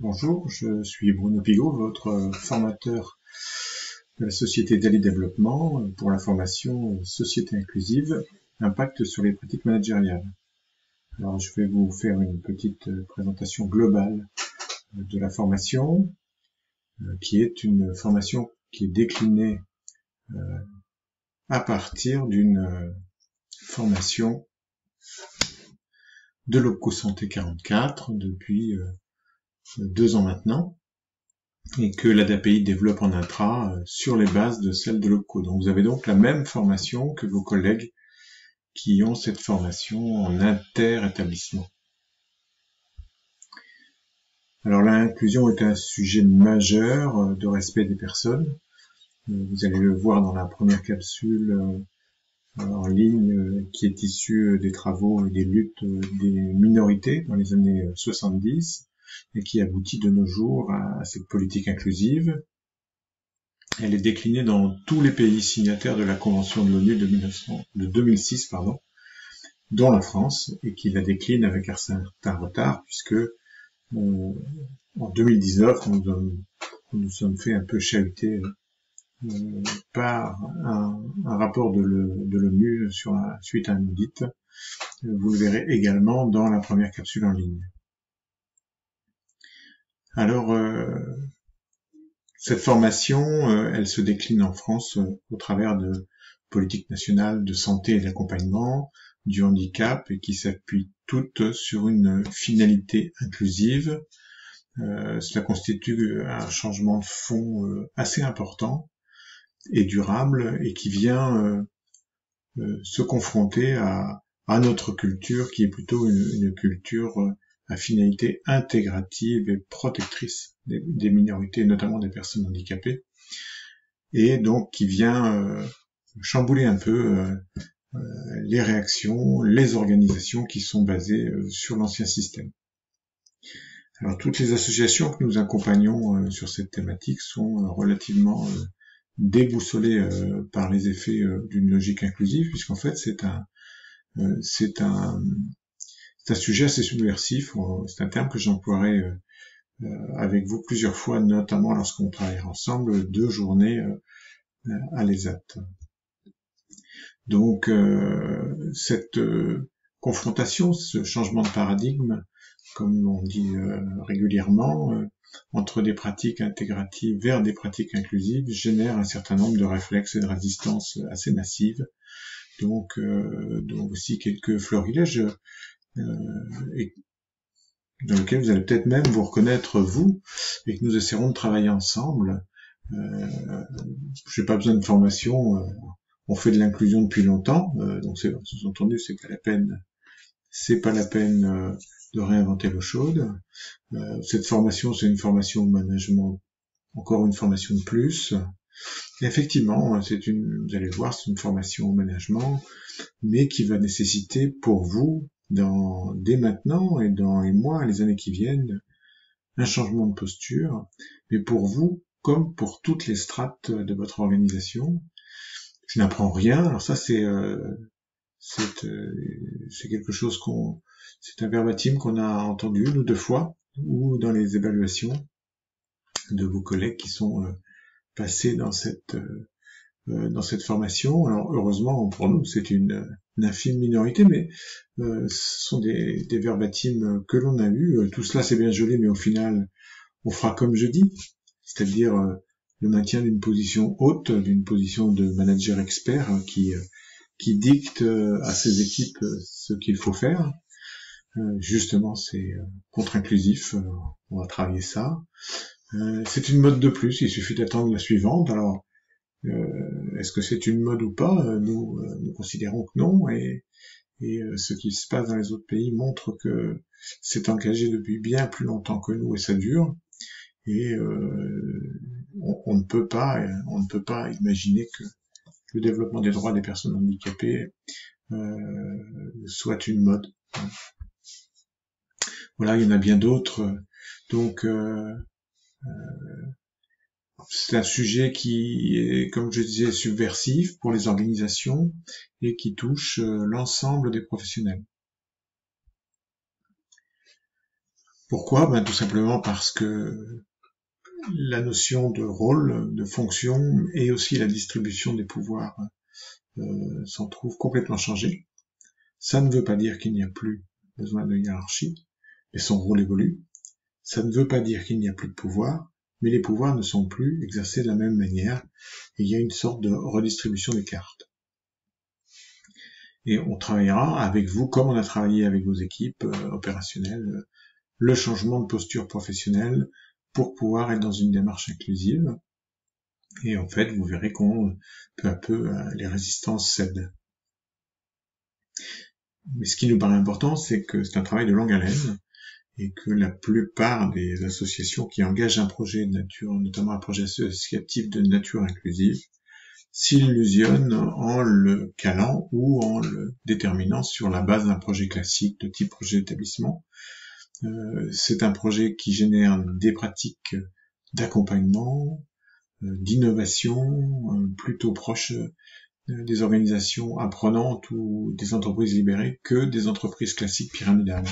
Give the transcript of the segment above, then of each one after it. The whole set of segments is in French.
Bonjour, je suis Bruno Pigot, votre formateur de la société Dali Développement pour la formation Société inclusive, impact sur les pratiques managériales. Alors je vais vous faire une petite présentation globale de la formation, qui est une formation qui est déclinée à partir d'une formation de l'OPCO Santé 44 depuis 2 ans maintenant, et que l'ADAPI développe en intra sur les bases de celle de l'OPCO. Donc vous avez donc la même formation que vos collègues qui ont cette formation en inter-établissement. Alors l'inclusion est un sujet majeur de respect des personnes. Vous allez le voir dans la première capsule en ligne qui est issue des travaux et des luttes des minorités dans les années 70 et qui aboutit de nos jours à cette politique inclusive. Elle est déclinée dans tous les pays signataires de la Convention de l'ONU de 2006, dont la France, et qui la décline avec un certain retard, puisque en 2019, nous nous sommes fait un peu chahuter par un rapport de l'ONU suite à un audit. Vous le verrez également dans la première capsule en ligne. Alors, cette formation, elle se décline en France au travers de politiques nationales de santé et d'accompagnement, du handicap, et qui s'appuient toutes sur une finalité inclusive. Cela constitue un changement de fond assez important et durable, et qui vient se confronter à notre culture, qui est plutôt une culture à finalité intégrative et protectrice des minorités, notamment des personnes handicapées, et donc qui vient chambouler un peu les réactions, les organisations qui sont basées sur l'ancien système. Alors toutes les associations que nous accompagnons sur cette thématique sont relativement déboussolées par les effets d'une logique inclusive, puisqu'en fait c'est un sujet assez subversif. C'est un terme que j'emploierai avec vous plusieurs fois, notamment lorsqu'on travaille ensemble 2 journées à l'ESAT. Donc cette confrontation, ce changement de paradigme, comme on dit régulièrement, entre des pratiques intégratives vers des pratiques inclusives, génère un certain nombre de réflexes et de résistances assez massives. Donc aussi quelques florilèges et dans lesquels vous allez peut-être même vous reconnaître vous, et que nous essaierons de travailler ensemble. J'ai pas besoin de formation, on fait de l'inclusion depuis longtemps, donc sous-entendu c'est pas la peine de réinventer l'eau chaude. Cette formation, c'est une formation de management, encore une formation de plus. Et effectivement, vous allez le voir, c'est une formation au management, mais qui va nécessiter pour vous, dès maintenant et dans les mois, les années qui viennent, un changement de posture, mais pour vous, comme pour toutes les strates de votre organisation. Je n'apprends rien, alors ça c'est quelque chose c'est un verbatim qu'on a entendu une ou 2 fois, ou dans les évaluations de vos collègues qui sont passés dans cette formation. Alors heureusement pour nous, c'est une infime minorité, mais ce sont des verbatims que l'on a eus. Tout cela c'est bien joli, mais au final, on fera comme je dis, c'est-à-dire le maintien d'une position haute, d'une position de manager expert qui dicte à ses équipes ce qu'il faut faire. Justement, c'est contre-inclusif, on va travailler ça. C'est une mode de plus, il suffit d'attendre la suivante. Alors, est-ce que c'est une mode ou pas? Nous considérons que non, et ce qui se passe dans les autres pays montre que c'est engagé depuis bien plus longtemps que nous, et ça dure. Et on ne peut pas imaginer que le développement des droits des personnes handicapées soit une mode. Voilà, il y en a bien d'autres. Donc c'est un sujet qui est, comme je disais, subversif pour les organisations et qui touche l'ensemble des professionnels. Pourquoi? Tout simplement parce que la notion de rôle, de fonction et aussi la distribution des pouvoirs s'en trouve complètement changée. Ça ne veut pas dire qu'il n'y a plus besoin de hiérarchie, mais son rôle évolue. Ça ne veut pas dire qu'il n'y a plus de pouvoir, mais les pouvoirs ne sont plus exercés de la même manière, et il y a une sorte de redistribution des cartes. Et on travaillera avec vous, comme on a travaillé avec vos équipes opérationnelles, le changement de posture professionnelle pour pouvoir être dans une démarche inclusive. Et en fait, vous verrez qu'on peu à peu, les résistances cèdent. Mais ce qui nous paraît important, c'est que c'est un travail de longue haleine et que la plupart des associations qui engagent un projet de nature, notamment un projet associatif de nature inclusive, s'illusionnent en le calant ou en le déterminant sur la base d'un projet classique de type projet d'établissement. C'est un projet qui génère des pratiques d'accompagnement, d'innovation, plutôt proches des organisations apprenantes ou des entreprises libérées que des entreprises classiques pyramidales.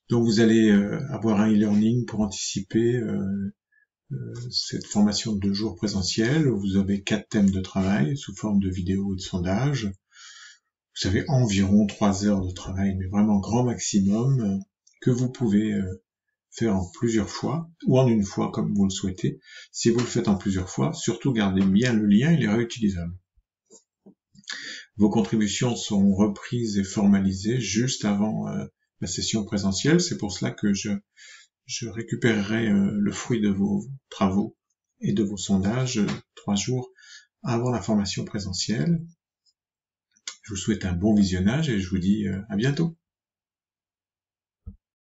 Donc vous allez avoir un e-learning pour anticiper cette formation de 2 jours présentielle. Vous avez 4 thèmes de travail sous forme de vidéos et de sondages. Vous avez environ 3 heures de travail, mais vraiment grand maximum, que vous pouvez faire en plusieurs fois, ou en une fois comme vous le souhaitez. Si vous le faites en plusieurs fois, surtout gardez bien le lien, il est réutilisable. Vos contributions sont reprises et formalisées juste avant la session présentielle. C'est pour cela que je récupérerai le fruit de vos travaux et de vos sondages 3 jours avant la formation présentielle. Je vous souhaite un bon visionnage et je vous dis à bientôt.